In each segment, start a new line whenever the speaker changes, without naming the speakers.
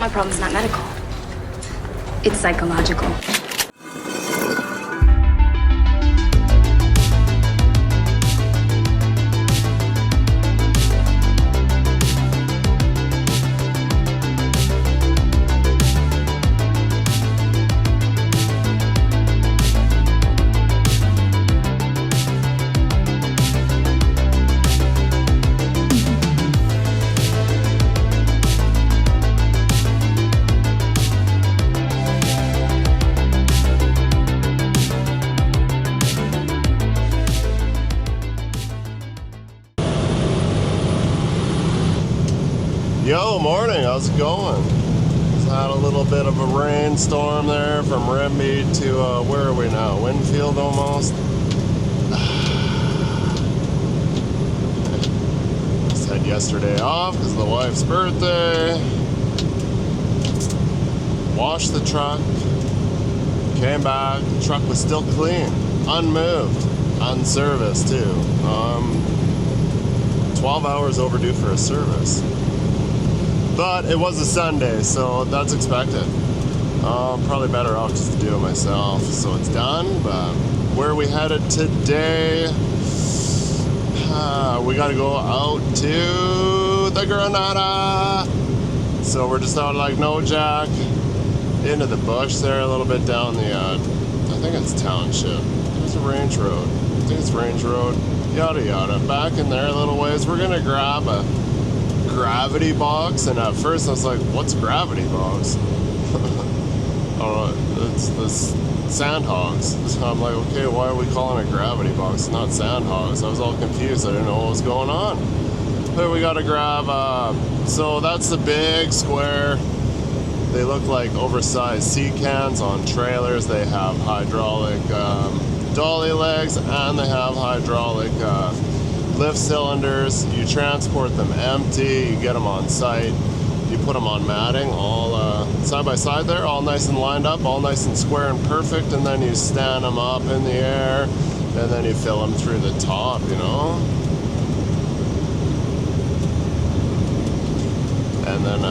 My problem's not medical. It's psychological.
Yo, morning, how's it going? Just had a little bit of a rainstorm there from Remby to, where are we now? Winfield almost. Just had yesterday off because of the wife's birthday. Washed the truck. Came back, the truck was still clean, unmoved, unserviced too. 12 hours overdue for a service. But it was a Sunday, so that's expected. Probably better off just to do it myself. So it's done, but where are we headed today? We gotta go out to the Granada. So we're just out like Nojack, into the bush there a little bit down the, I think it's Township. There's a range road. I think it's Range Road. Yada yada. Back in there a little ways, we're gonna grab a gravity box, and at first I was like, what's gravity box? I don't know, it's this sandhogs. So I'm like, okay, why are we calling it gravity box? It's not sandhogs. I was all confused, I didn't know what was going on. But we gotta grab, so that's the big square. They look like oversized sea cans on trailers. They have hydraulic dolly legs, and they have hydraulic lift cylinders. You transport them empty, you get them on site, you put them on matting, all side by side there, all nice and lined up, all nice and square and perfect, and then you stand them up in the air, and then you fill them through the top, you know? And then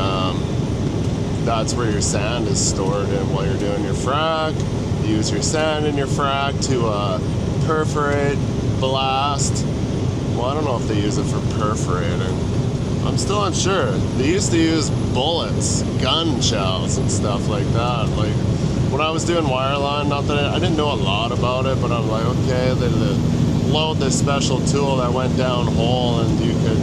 that's where your sand is stored in while you're doing your frack. You use your sand in your frack to perforate, blast. Well, I don't know if they use it for perforating. I'm still unsure. They used to use bullets, gun shells, and stuff like that. Like, when I was doing wireline, not that I didn't know a lot about it, but I'm like, okay, they load this special tool that went down hole, and you could,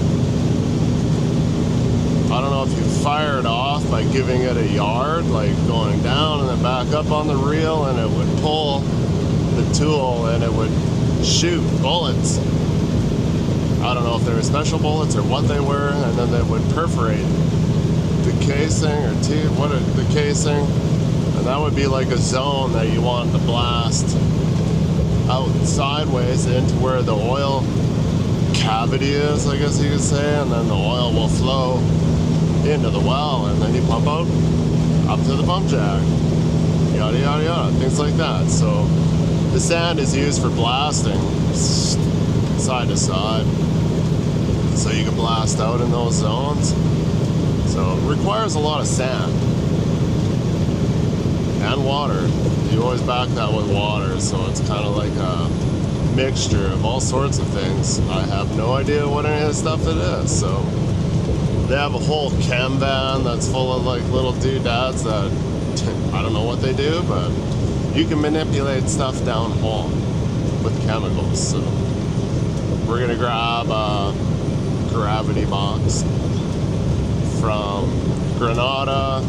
I don't know if you fire it off by giving it a yard, like going down and then back up on the reel, and it would pull the tool and it would shoot bullets. I don't know if they were special bullets or what they were, and then they would perforate the casing or the casing, and that would be like a zone that you want to blast out sideways into where the oil cavity is, I guess you could say, and then the oil will flow into the well, and then you pump out up to the pump jack, yada yada yada, things like that. So the sand is used for blasting side to side, so you can blast out in those zones. So it requires a lot of sand and water. You always back that with water, so it's kind of like a mixture of all sorts of things. I have no idea what any of the stuff it is. So they have a whole chem van that's full of like little doodads that I don't know what they do, but you can manipulate stuff down hole with chemicals. So we're gonna grab a gravity box from Granada.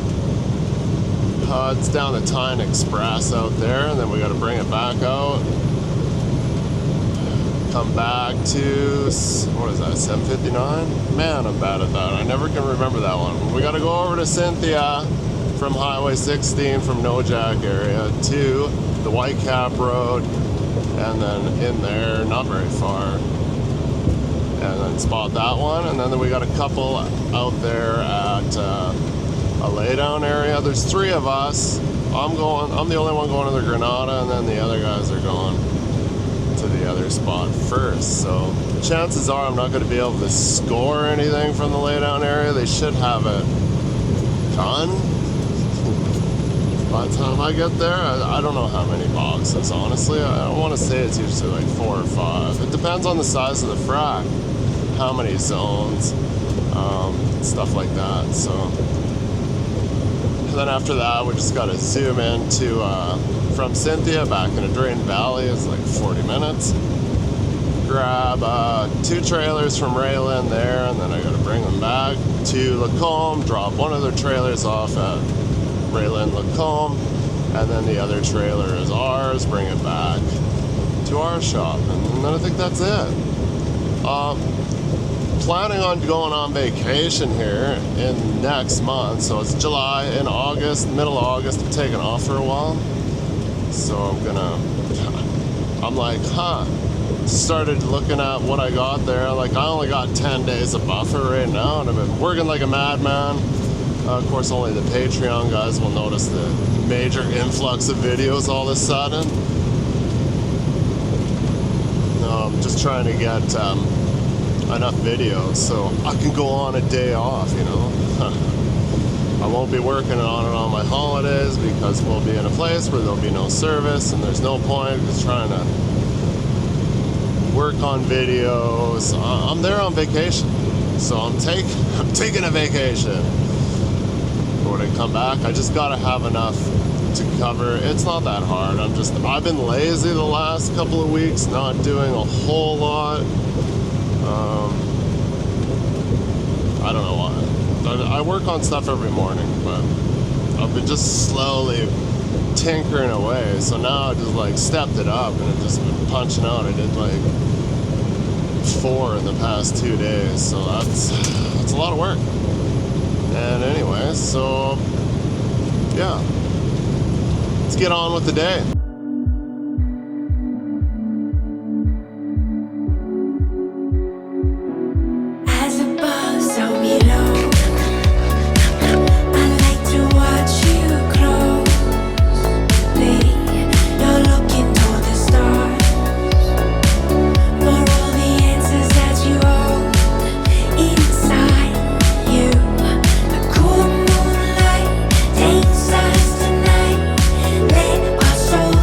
It's down the Tyne Express out there, and then we gotta bring it back out. Come back to, what is that, 759? Man, I'm bad at that. I never can remember that one. We gotta go over to Cynthia from Highway 16 from Nojack area to the Whitecap Road, and then in there, not very far, and then spot that one. And then we got a couple out there at a laydown area. There's three of us. I'm the only one going to the Granada, and then the other guys are going to the other spot first. So chances are I'm not going to be able to score anything from the laydown area. They should have it done. By the time I get there, I don't know how many boxes, honestly. I don't want to say it's usually like 4 or 5. It depends on the size of the frac, how many zones, stuff like that. So, and then after that, we just got to zoom into from Cynthia back into Drayton Valley. It's like 40 minutes. Grab 2 trailers from Raylan there, and then I got to bring them back to Lacombe, drop one of their trailers off at Raylan Lacombe, and then the other trailer is ours, bring it back to our shop, and then I think that's it. Planning on going on vacation here in next month, so it's July. In August, middle of August, I'm taking off for a while, so I'm like, started looking at what I got there. Like, I only got 10 days of buffer right now, and I've been working like a madman. Of course, only the Patreon guys will notice the major influx of videos all of a sudden. I'm just trying to get enough videos so I can go on a day off, you know. I won't be working on it on my holidays because we'll be in a place where there'll be no service, and there's no point just trying to work on videos. I'm there on vacation, so I'm taking a vacation. When I come back, I just gotta have enough to cover. It's not that hard. I've been lazy the last couple of weeks, not doing a whole lot. I don't know why. I work on stuff every morning, but I've been just slowly tinkering away. So now I just like stepped it up, and I've just been punching out. I did like 4 in the past 2 days, so that's a lot of work. And anyway, so yeah, let's get on with the day.
As above, so below, I like to watch you closely. You're looking toward the stars for all the answers that you hold inside you. The cool moonlight takes us tonight. Let our souls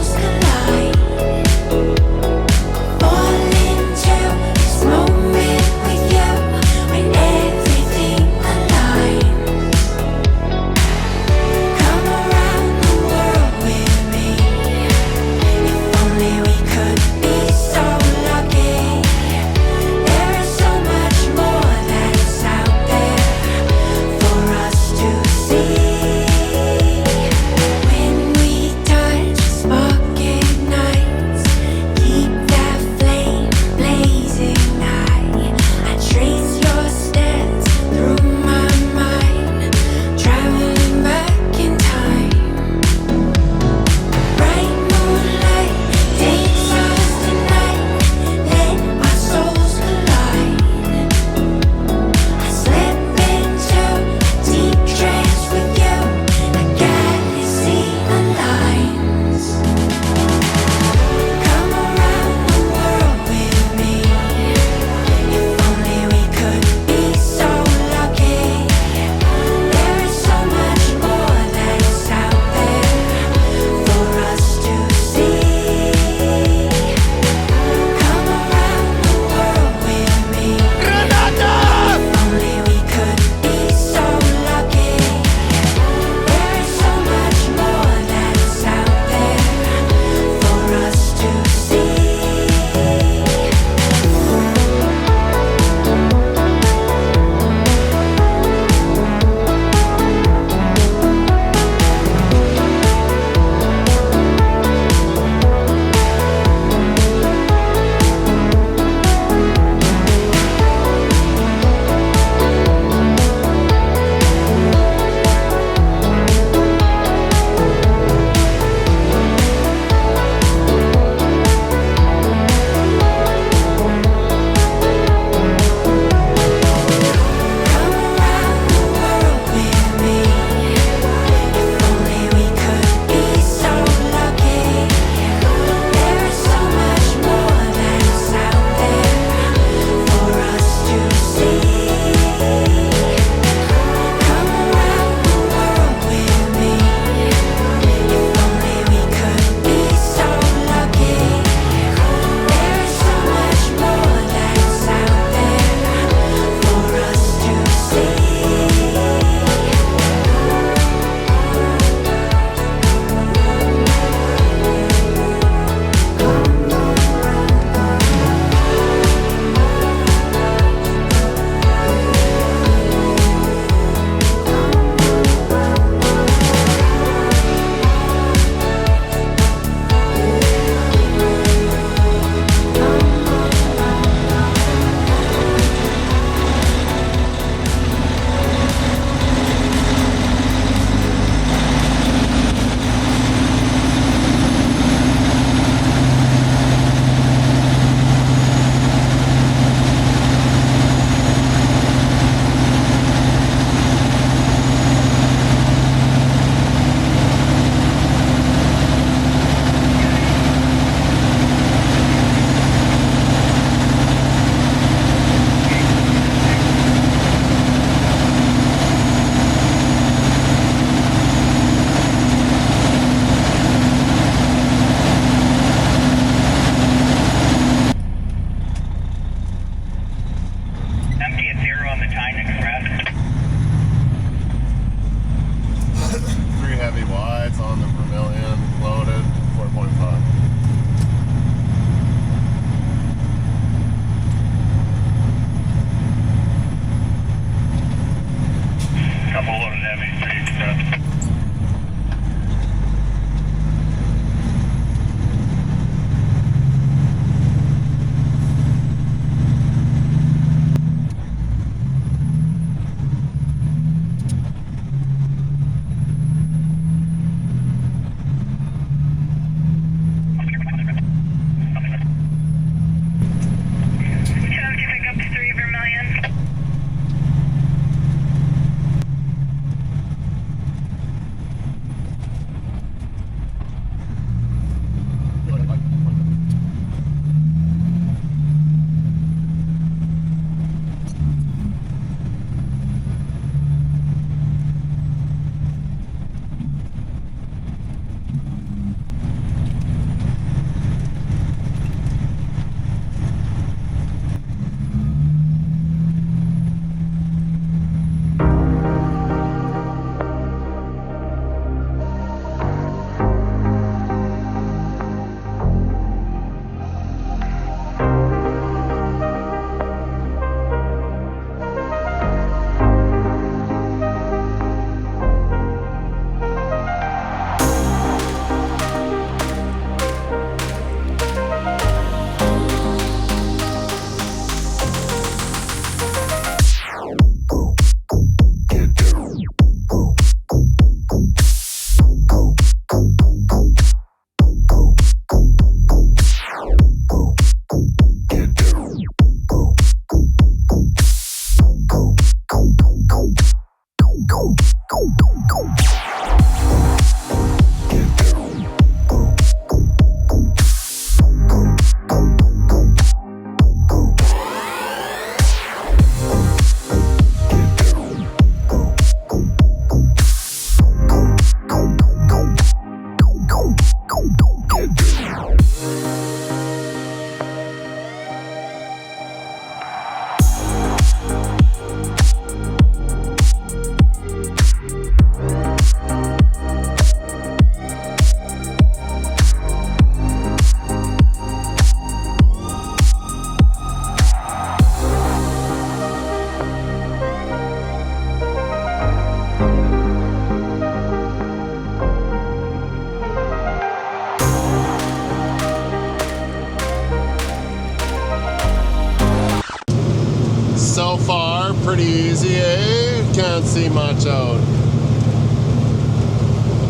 pretty easy, eh? Can't see much out.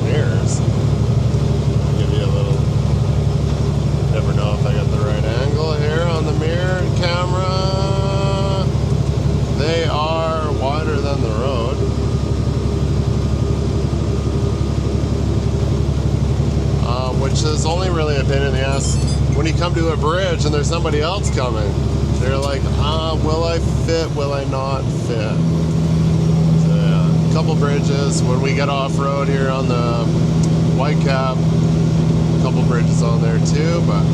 Mirrors. Give you a little. Never know if I got the right angle here on the mirror camera. They are wider than the road. Which is only really a pain in the ass when you come to a bridge and there's somebody else coming. They're like, will I fit? Will I not fit? So, yeah, a couple bridges. When we get off-road here on the Whitecap, a couple bridges on there too, but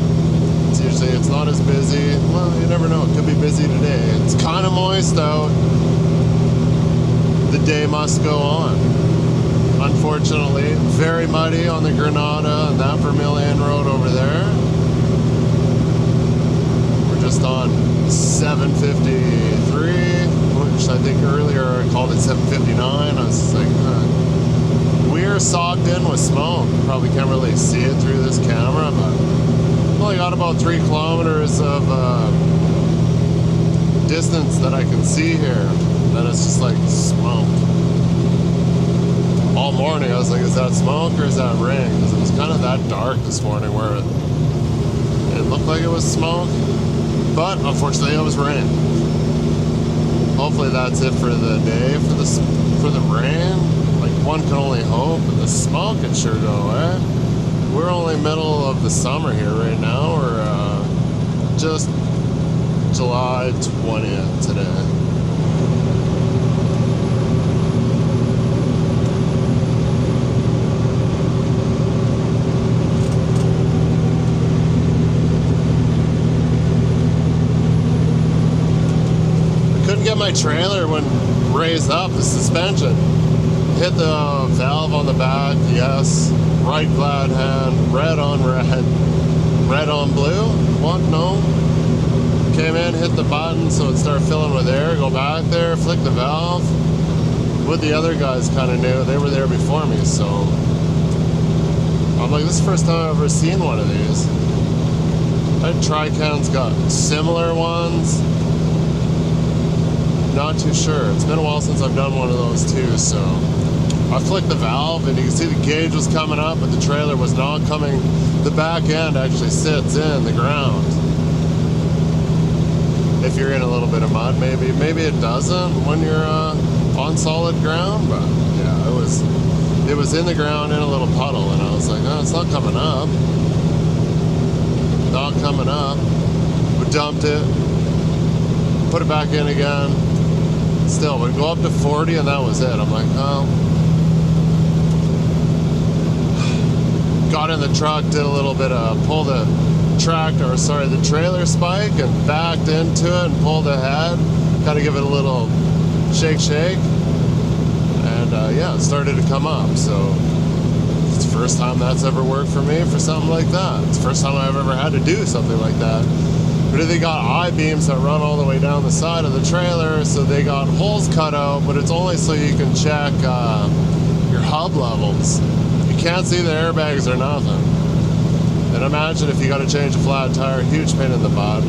it's not as busy. Well, you never know. It could be busy today. It's kind of moist out. The day must go on. Unfortunately, very muddy on the Granada and that Vermilion Road over there. We're just on 753, which I think earlier I called it 759. I was just like, we're socked in with smoke. Probably can't really see it through this camera, but only got about 3 kilometers of distance that I can see here. Then it's just like smoke. All morning I was like, is that smoke or is that rain? Because it was kind of that dark this morning where it looked like it was smoke, but unfortunately it was rain. Hopefully that's it for the day, for the rain. Like, one can only hope, but the smoke can sure go away. We're only middle of the summer here right now. We're just July 20th today. Get my trailer when raised up, the suspension. Hit the valve on the back, yes. Right glad hand, red on red, red on blue. What? No. Came in, hit the button so it started filling with air. Go back there, flick the valve. What the other guys kind of knew, they were there before me, so I'm like, this is the first time I've ever seen one of these. I think Trican's got similar ones. Not too sure. It's been a while since I've done one of those too, so I flicked the valve and you can see the gauge was coming up, but the trailer was not coming. The back end actually sits in the ground. If you're in a little bit of mud, maybe it doesn't when you're on solid ground, but yeah, it was in the ground in a little puddle, and I was like, oh, it's not coming up. Not coming up. We dumped it, put it back in again. Still, we'd go up to 40 and that was it. I'm like, oh. Got in the truck, did a little bit of pull the trailer spike and backed into it and pulled ahead. Kind of give it a little shake. And yeah, it started to come up. So it's the first time that's ever worked for me for something like that. It's the first time I've ever had to do something like that. But they got I-beams that run all the way down the side of the trailer, so they got holes cut out, but it's only so you can check your hub levels. You can't see the airbags or nothing. And imagine if you got to change a flat tire, huge pain in the butt.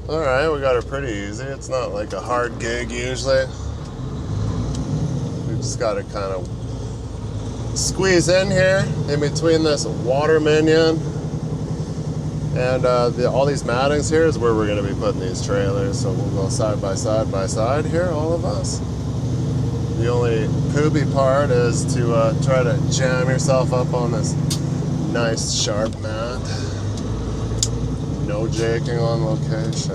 Alright, we got it pretty easy. It's not like a hard gig usually. We just got to kind of squeeze in here in between this water minion and all these mattings here is where we're going to be putting these trailers. So we'll go side by side here, all of us. The only poopy part is to try to jam yourself up on this nice sharp mat. No jaking on location.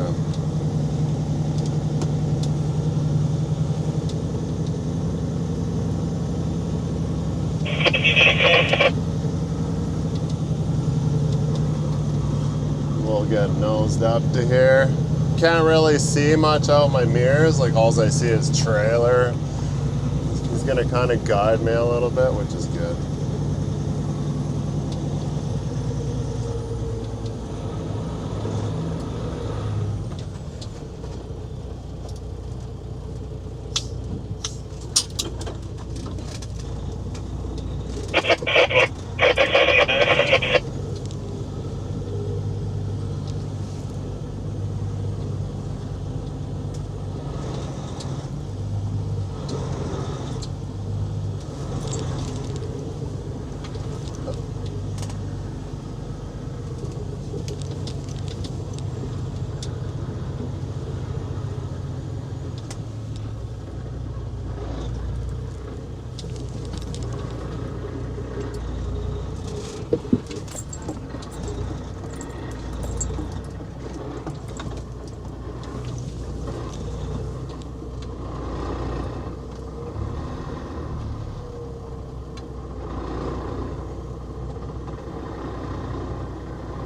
We'll get nosed up to here. Can't really see much out my mirrors, like all I see is trailer. He's gonna kind of guide me a little bit, which is good.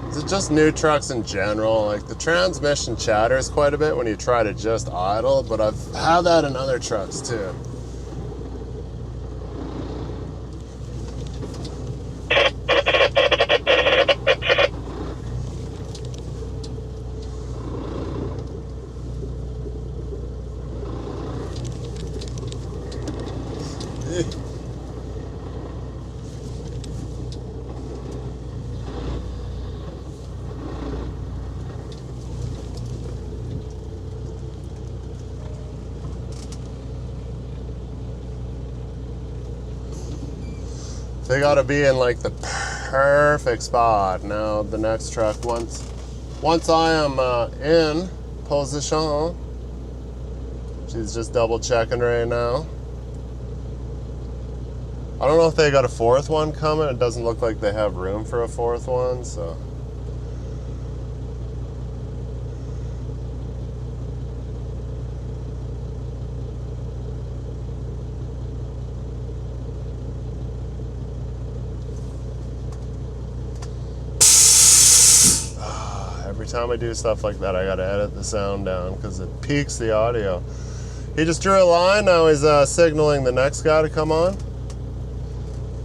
Is it just new trucks in general? Like the transmission chatters quite a bit when you try to just idle, but I've had that in other trucks too. They gotta be in like the perfect spot. Now the next truck, once I am in position, she's just double checking right now. I don't know if they got a fourth one coming. It doesn't look like they have room for a fourth one, so. Every time I do stuff like that, I gotta edit the sound down because it peaks the audio. He just drew a line. Now he's signaling the next guy to come on.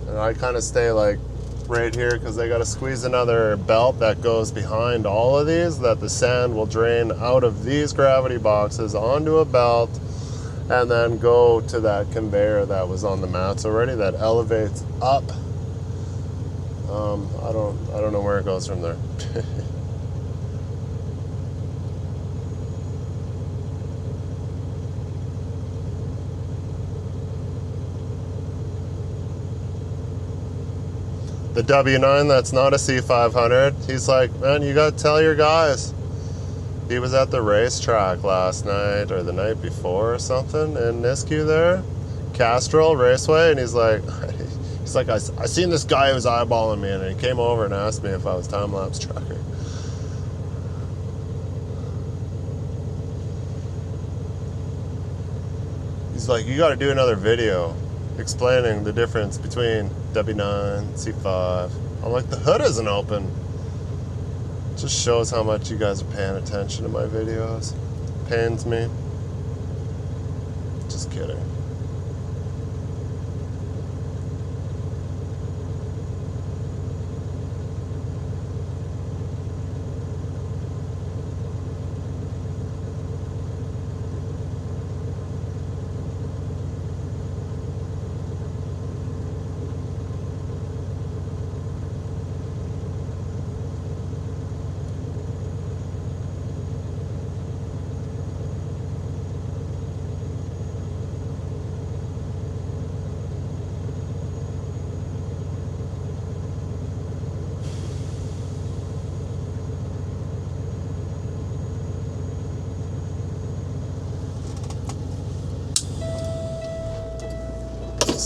And I kind of stay like right here because they gotta squeeze another belt that goes behind all of these, that the sand will drain out of these gravity boxes onto a belt and then go to that conveyor that was on the mats already that elevates up. I don't know where it goes from there. The W9, that's not a C500. He's like, man, you gotta tell your guys. He was at the racetrack last night or the night before or something in Nisku there, Castrol Raceway, and he's like, I seen this guy who was eyeballing me, and he came over and asked me if I was time-lapse trucker. He's like, you gotta do another video explaining the difference between W9, C5. I'm like, the hood isn't open. Just shows how much you guys are paying attention to my videos. Pains me. Just kidding.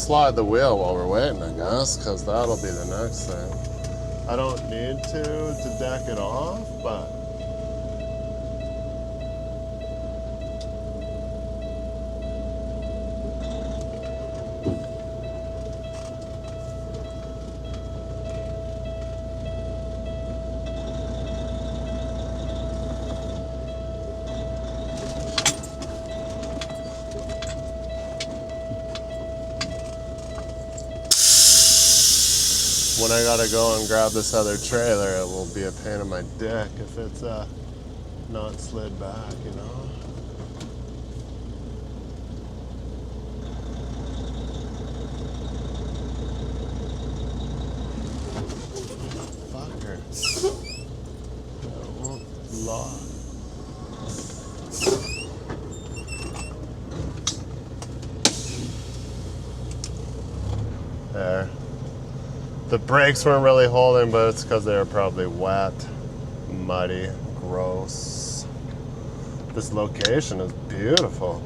slide the wheel while we're waiting, I guess, because that'll be the next thing. I don't need to deck it off, but when I gotta go and grab this other trailer, it will be a pain in my dick if it's not slid back, you know? Fucker. That won't lock. There. The brakes weren't really holding, but it's because they were probably wet, muddy, gross. This location is beautiful.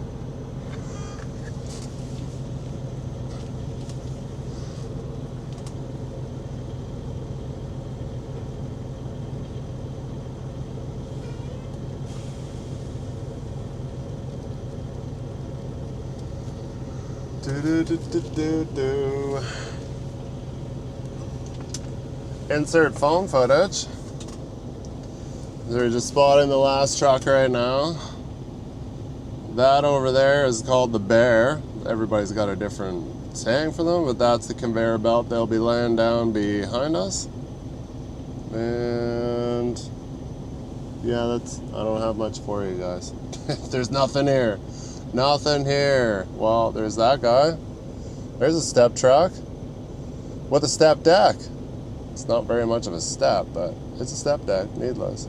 Do. Insert phone footage. They're just spotting the last truck right now. That over there is called the Bear. Everybody's got a different saying for them, but that's the conveyor belt they'll be laying down behind us. And yeah, I don't have much for you guys. There's nothing here. Nothing here. Well, there's that guy. There's a step truck with a step deck. It's not very much of a step, but it's a step deck, needless.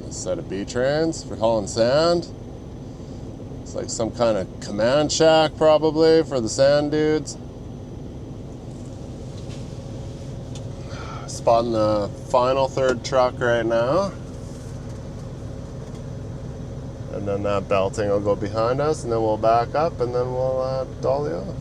A set of B-trains for hauling sand. It's like some kind of command shack, probably, for the sand dudes. Spotting the final third truck right now. And then that belting will go behind us, and then we'll back up, and then we'll dolly off.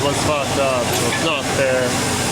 was fucked up, so it's not fair.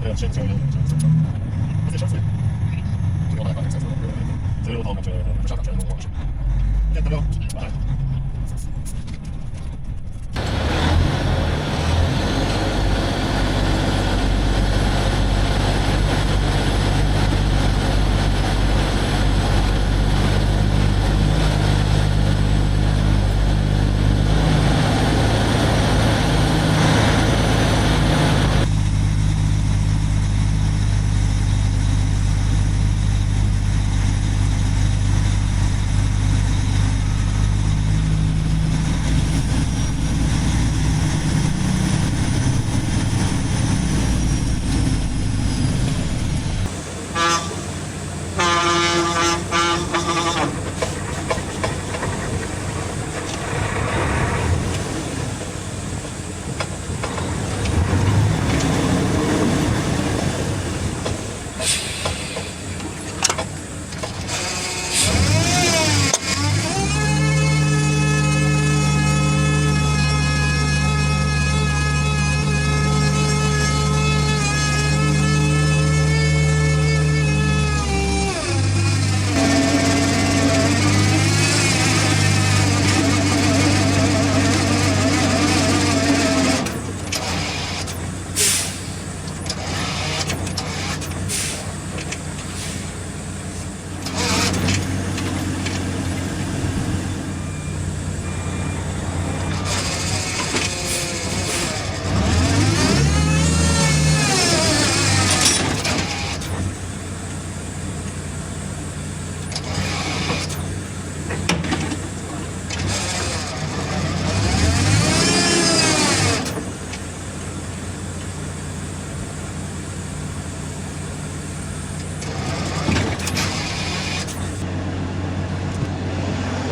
jag känns ju det känns det. Det var verkligen så. Så det var något för chatta tror jag. Jättebra. Nej.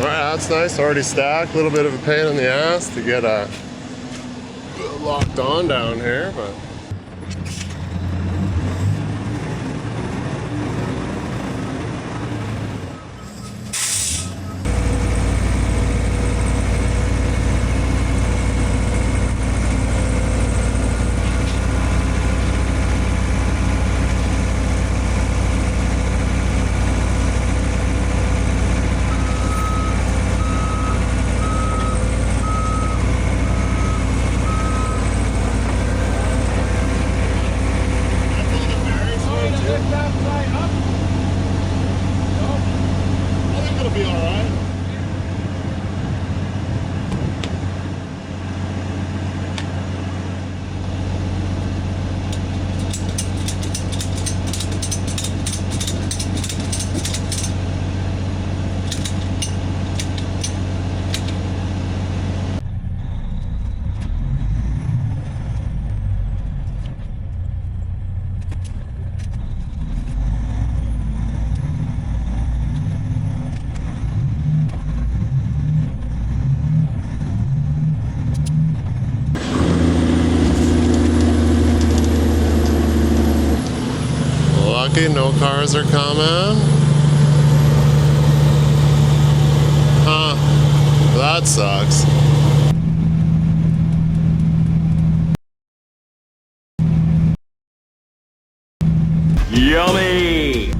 Alright, that's nice. Already stacked. A little bit of a pain in the ass to get locked on down here, but. Lucky no cars are coming. Huh. That sucks.
Yummy!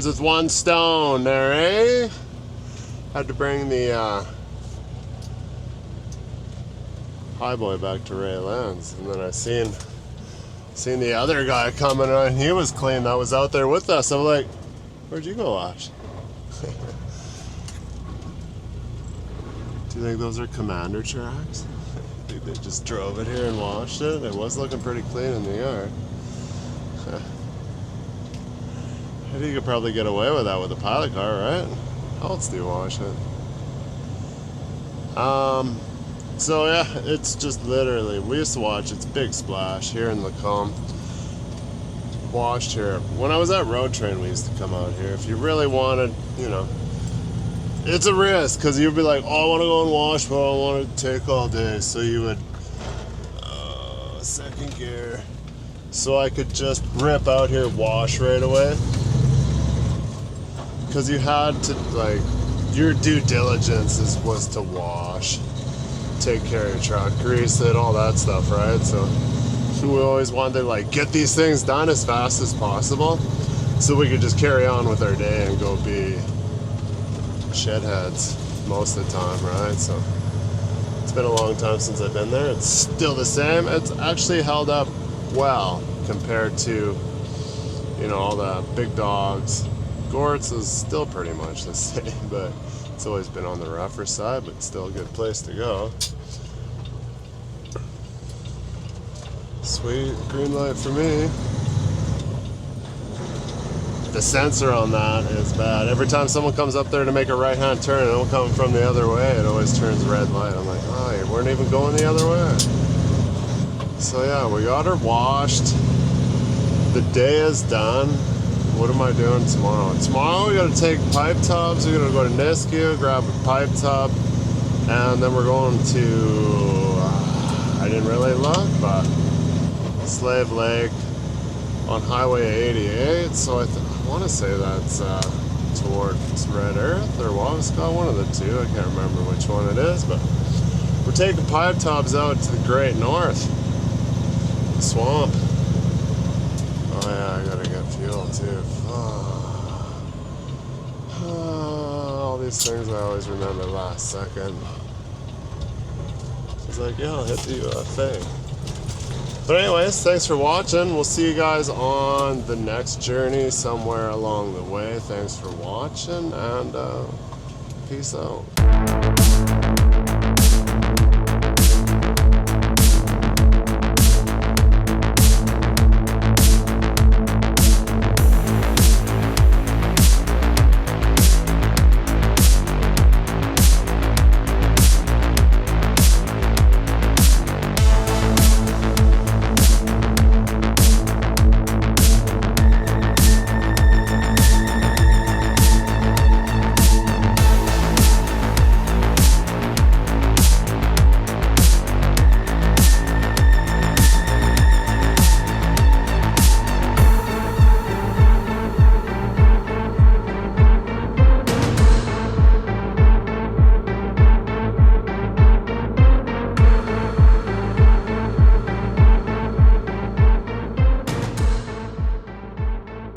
birds with one stone there, eh? Had to bring the highboy back to Ray Lands, and then I seen the other guy coming on. He was clean. That was out there with us. I'm like, where'd you go, Ash? Do you think those are commander tracks? I think they just drove it here and washed it. It was looking pretty clean in the yard. I think you could probably get away with that with a pilot car, right? How else do you wash it? So yeah, it's just literally, we used to watch, it's Big Splash here in Lacombe. Washed here. When I was at Road Train, we used to come out here. If you really wanted, you know, it's a risk, because you'd be like, oh, I want to go and wash, but I want to take all day. So you would, second gear. So I could just rip out here, wash right away. Because you had to, like, your due diligence was to wash, take care of your truck, grease it, all that stuff, right? So we always wanted to, like, get these things done as fast as possible so we could just carry on with our day and go be shed heads most of the time, right? So it's been a long time since I've been there. It's still the same. It's actually held up well compared to, you know, all the big dogs. Gort's is still pretty much the same, but it's always been on the rougher side, but still a good place to go. Sweet, green light for me. The sensor on that is bad. Every time someone comes up there to make a right-hand turn and I'm coming from the other way, it always turns red light. I'm like, oh, you weren't even going the other way. So yeah, we got her washed. The day is done. What am I doing tomorrow? Tomorrow we gotta take pipe tubs. We're gonna go to Nisku, grab a pipe tub, and then we're going to, I didn't really look, but Slave Lake on Highway 88. So I want to say that's towards Red Earth or Wabiska, one of the two. I can't remember which one it is, but we're taking pipe tubs out to the Great North, the swamp. Oh yeah, I gotta get fuel too. All these things I always remember last second. It's like, yeah, I'll hit the thing. But anyways, thanks for watching. We'll see you guys on the next journey somewhere along the way. Thanks for watching, and peace out.